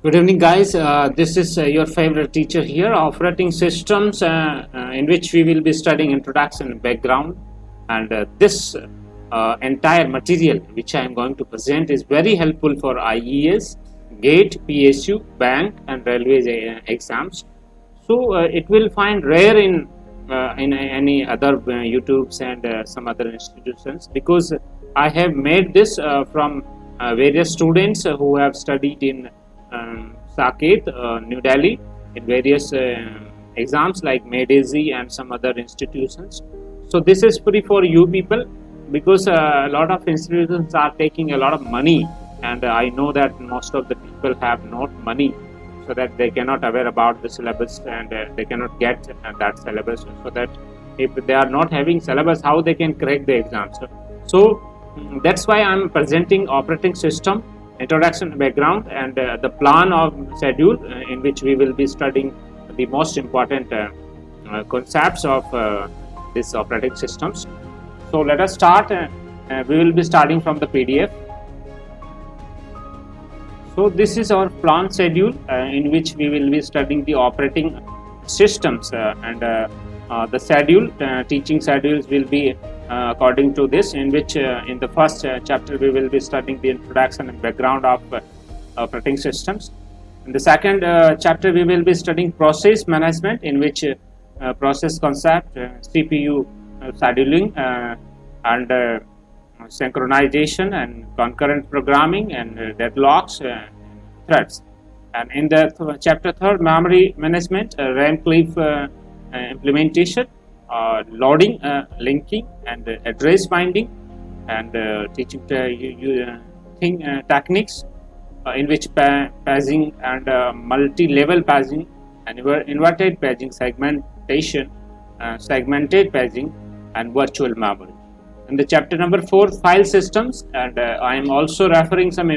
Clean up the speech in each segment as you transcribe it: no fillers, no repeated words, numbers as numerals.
Good evening, guys. This is your favorite teacher here, operating systems, in which we will be studying introduction and background. And this entire material which I am going to present is very helpful for IES, GATE, PSU, bank, and railways exams. So it will find rare in any other YouTubes and some other institutions, because I have made this from various students who have studied in Saket, New Delhi, in various exams like MEDESI and some other institutions. So this is free for you people, because a lot of institutions are taking a lot of money, and I know that most of the people have not money, so that they cannot aware about the syllabus, and they cannot get that syllabus, so that if they are not having syllabus, how they can crack the exams. So that's why I'm presenting operating system, introduction, background, and the plan of schedule in which we will be studying the most important concepts of these operating systems. So let us start. We will be starting from the PDF. So this is our plan schedule in which we will be studying the operating systems, and the schedule, teaching schedules will be according to this, in which in the first chapter we will be studying the introduction and background of operating systems. In the second chapter we will be studying process management, in which process concept, CPU scheduling, and synchronization and concurrent programming, and deadlocks, threads. And in the chapter third, memory management, RAM cliff implementation, loading, linking, and address binding, and teaching techniques in which paging and multi-level paging, and inverted paging, segmentation, segmented paging, and virtual memory. In the chapter number 4, file systems, and I am also referring some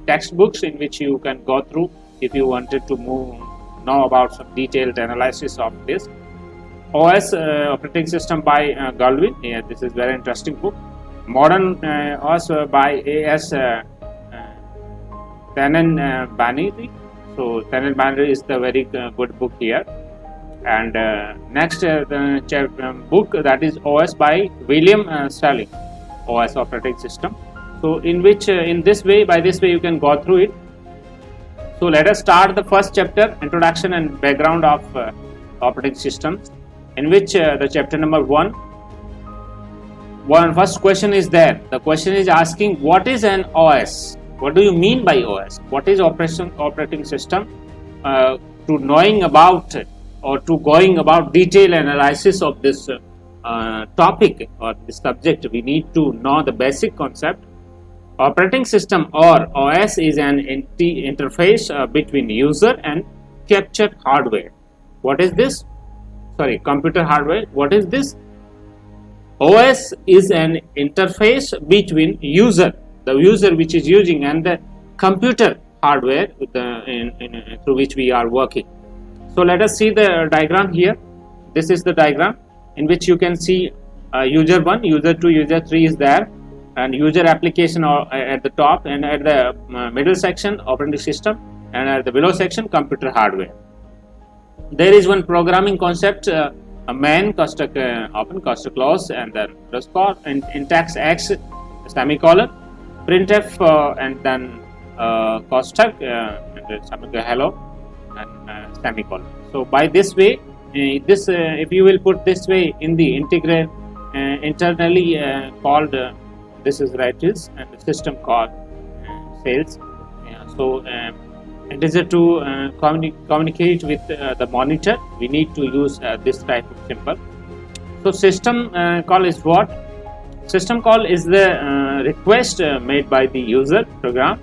textbooks in which you can go through if you wanted to know about some detailed analysis of this. OS, operating system by Galvin. Yeah, this is very interesting book. Modern OS by A.S. Tannenbaum. So Tannenbaum is the very good book here. And next book, that is OS by William Sterling, OS operating system. So in which in this way, by this way you can go through it. So let us start the first chapter, introduction and background of operating systems, in which the chapter number 1, first question is there. The question is asking, what is an OS? What do you mean by OS? What is operating system? To knowing about, or to going about detailed analysis of this topic or this subject, we need to know the basic concept. Operating system, or OS, is an interface between user and captured hardware. What is this? Sorry, computer hardware. What is this? OS is an interface between the user which is using, and the computer hardware through which we are working. So let us see the diagram here. This is the diagram in which you can see user 1, user 2, user 3 is there, and user application at the top, and at the middle section operating system, and at the below section computer hardware. There is one programming concept, a main, construct open, construct close, and then underscore, and syntax X, semicolon, printf, and then construct, and hello, and semicolon. So by this way, if you will put this way in the integrate internally called this is writers, and the system called sales. So it is to communicate with the monitor, we need to use this type of symbol. So system call is what? System call is the request made by the user program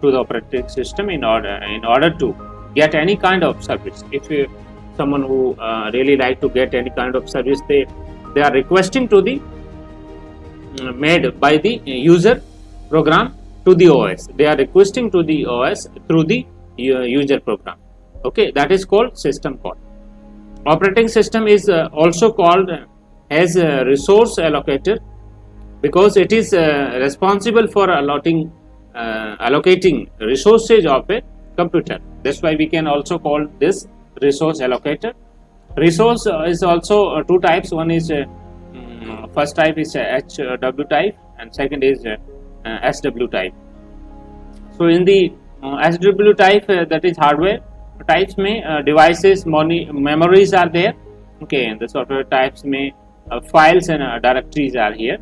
to the operating system in order to get any kind of service. If someone who really like to get any kind of service, they are requesting to the made by the user program to the OS. They are requesting to the OS through the user program. Okay, that is called system call. Operating system is also called as a resource allocator, because it is responsible for allocating resources of a computer. That's why we can also call this resource allocator. Resource is also two types. One is first type is HW type, and second is SW type. So in the SW type, that is hardware types में devices, memories are there. Okay, and the software types में files and directories are here.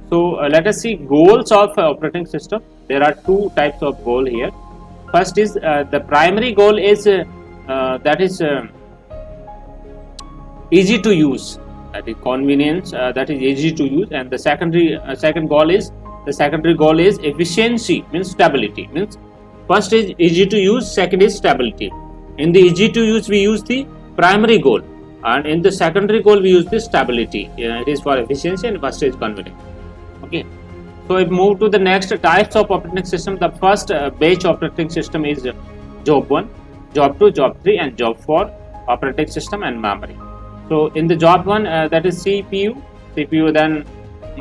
So let us see goals of operating system. There are two types of goal here. First is the primary goal is that is easy to use, that is convenience, that is easy to use, and the second goal is efficiency, means stability. Means first is easy to use, second is stability. In the easy to use we use the primary goal, and in the secondary goal we use the stability. It is for efficiency, and first is convenience. Okay, so if move to the next types of operating system, the first batch operating system is job 1, job 2, job 3, and job 4 operating system and memory. So in the job 1, that is CPU, then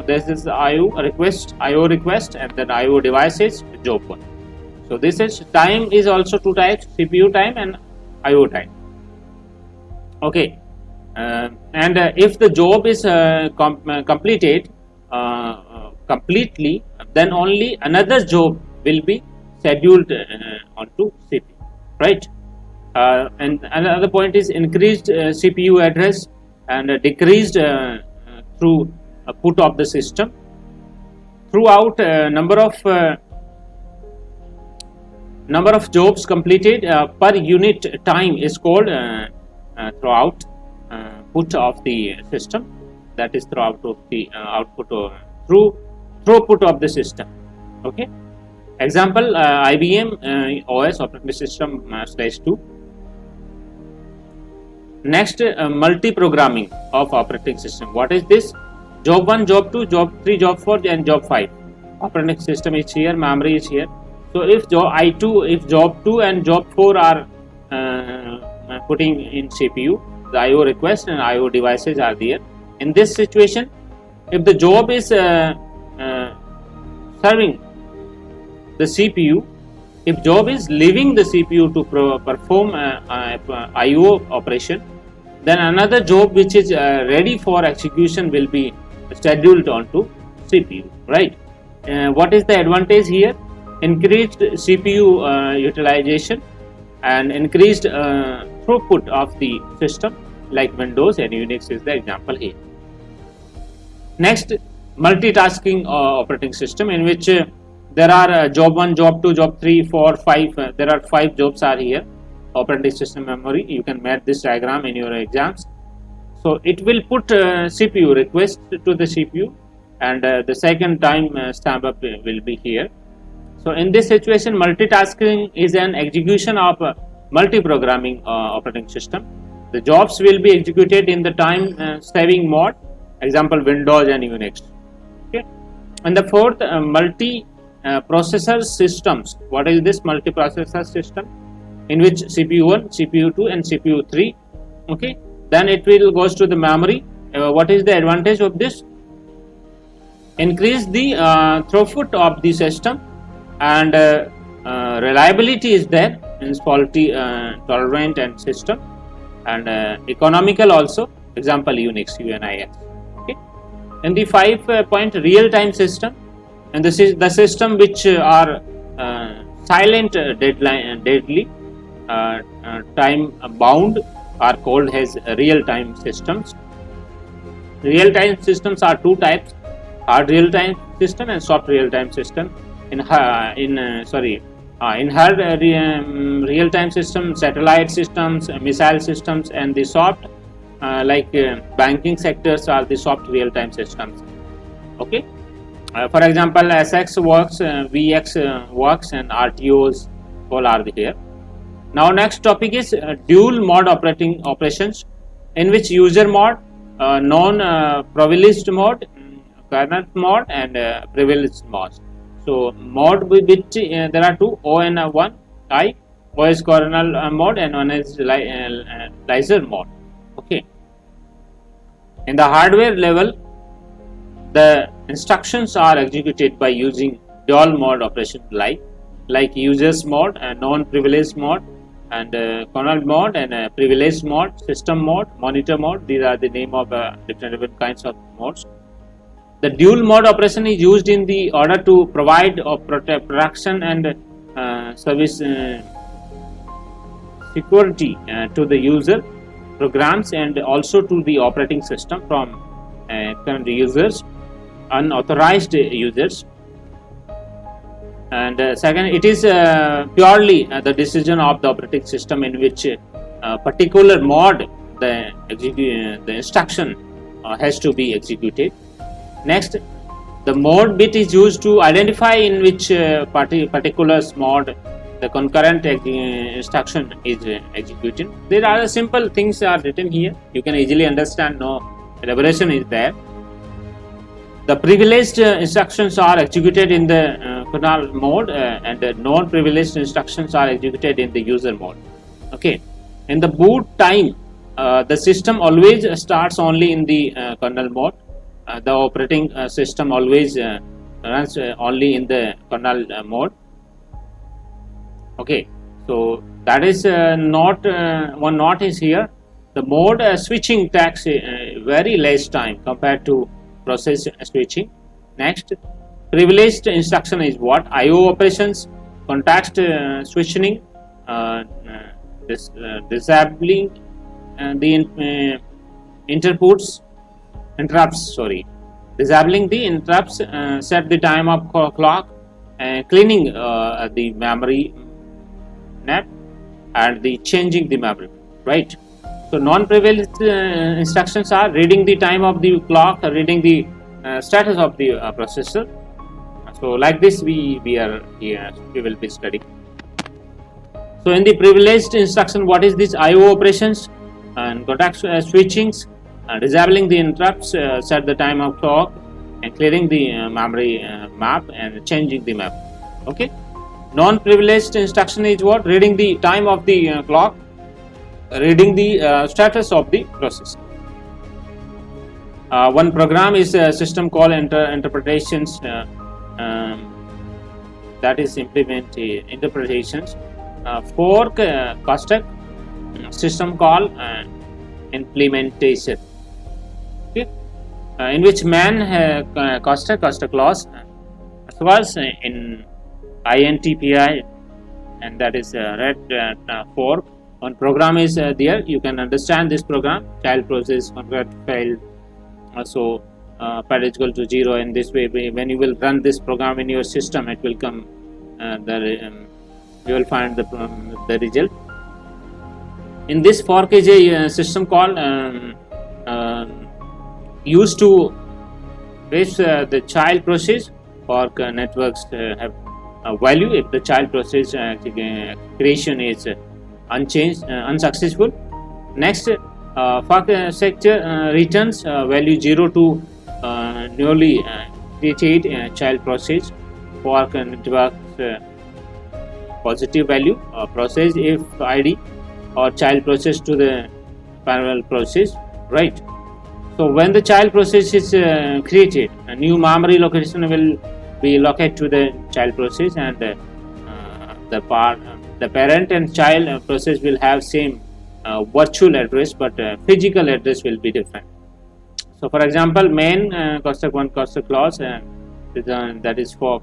this is IO request, and then IO devices, job 1. So this is time is also two types, CPU time and IO time. Okay, and if the job is completed completely, then only another job will be scheduled onto CPU, right? And another point is increased CPU address and decreased through put of the system. Throughout number of jobs completed per unit time is called throughout put of the system, that is throughout of the output throughput of the system. Okay, example IBM OS operating system /2. Next, multi-programming of operating system. What is this? Job 1, job 2, job 3, job 4, and job 5. Operating system is here, memory is here. So if job 2 and job 4 are putting in CPU, the IO request and IO devices are there. In this situation, if the job is serving the CPU, if job is leaving the CPU to perform IO operation, then another job which is ready for execution will be scheduled onto CPU, right? What is the advantage here? Increased CPU utilization and increased throughput of the system, like Windows and Unix is the example here. Next, multitasking operating system, in which there are job 1, job 2, job 3, 4, 5. There are 5 jobs are here. Operating system memory. You can match this diagram in your exams. So it will put CPU request to the CPU, and the second time stamp up will be here. So in this situation, multitasking is an execution of multi-programming operating system. The jobs will be executed in the time saving mode. Example Windows and Unix. Okay, and the fourth multi-processor systems. What is this multi-processor system? In which CPU 1, CPU 2, and CPU 3. Okay, then it will goes to the memory. What is the advantage of this? Increase the throughput of the system, and reliability is there, means faulty tolerant and system, and economical also. Example Unix, UNIX. Okay, and the 5-point real-time system, and this is the system which are silent deadly time bound, are called as real-time systems. Real-time systems are two types: hard real-time system and soft real-time system. In hard real-time system, satellite systems, missile systems, and the soft banking sectors are the soft real-time systems. Okay, for example, SX works, VX works, and RTOs all are here. Now next topic is dual mode operations, in which user mode, non-privileged mode, kernel mode, and privileged mode. So mode with which there are two, O and one I. O is kernel mode and one is laser mode. Okay. In the hardware level, the instructions are executed by using dual mode operation, like like users mode, non-privileged mode, and kernel mode, and privileged mode, system mode, monitor mode. These are the name of different kinds of modes. The dual mode operation is used in the order to provide protection and service security to the user programs and also to the operating system from current users, unauthorized users. And second, it is purely the decision of the operating system in which particular mode the instruction has to be executed. Next, the mode bit is used to identify in which particular mode the concurrent instruction is executed. There are simple things are written here. You can easily understand. No elaboration is there. The privileged instructions are executed in the kernel mode, and the non-privileged instructions are executed in the user mode. Okay. In the boot time, the system always starts only in the kernel mode. The operating system always runs only in the kernel mode. Okay, so that is not one note is here. The mode switching takes very less time compared to process switching. Next, privileged instruction is what? IO operations, context switching, disabling the interrupts, disabling the interrupts, set the time of clock, cleaning the memory net, and the changing the memory, right? So non-privileged instructions are reading the time of the clock, reading the status of the processor. So like this we will be studying. So in the privileged instruction, what is this? IO operations and context switchings, disabling the interrupts, set the time of clock, and clearing the memory map and changing the map. Okay. Non-privileged instruction is what? Reading the time of the clock, reading the status of the process. One program is a system called interpretations, that is implement interpretations. Fork costed system call implementation. Okay. In which man costed clause was in INTPI, and that is red fork. One program is there. You can understand this program. Child process convert file also path to 0. In this way, when you will run this program in your system, it will come you will find the result. In this fork is a system call used to trace the child process. Fork networks have a value if the child process creation is unchanged, unsuccessful. Next, fork sector returns value 0 to newly created child process. Fork networks positive value process if ID or child process to the parallel process, right? So when the child process is created, a new memory location will be located to the child process, and the parent and child process will have same virtual address, but physical address will be different. So for example, main construct clause that is fork,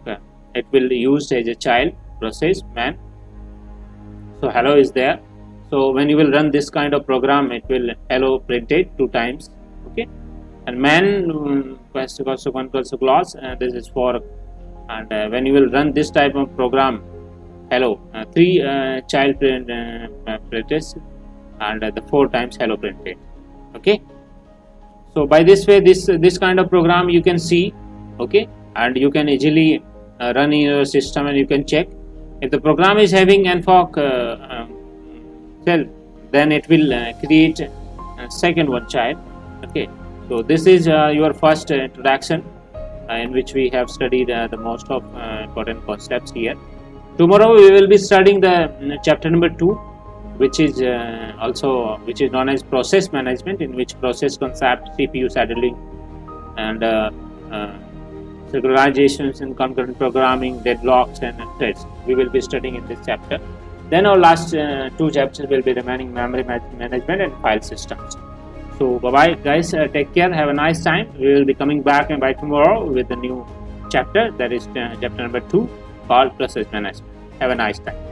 it will be used as a child process man. So hello is there. So when you will run this kind of program, it will hello printed 2 times. Okay, and man clause, this is fork, and when you will run this type of program, hello 3 child printed, and the 4 times hello printed. Okay, so by this way, this kind of program you can see. Okay, and you can easily run in your system, and you can check if the program is having nfork cell, then it will create second one child. Okay, so this is your first introduction in which we have studied the most of important concepts here. Tomorrow we will be studying the chapter number 2, which is known as process management, in which process concept, CPU scheduling, and synchronizations and concurrent programming, deadlocks, and threads. We will be studying in this chapter. Then our last two chapters will be remaining memory management and file systems. So bye bye guys, take care, have a nice time. We will be coming back by tomorrow with a new chapter, that is chapter number 2 called process management. Have a nice time.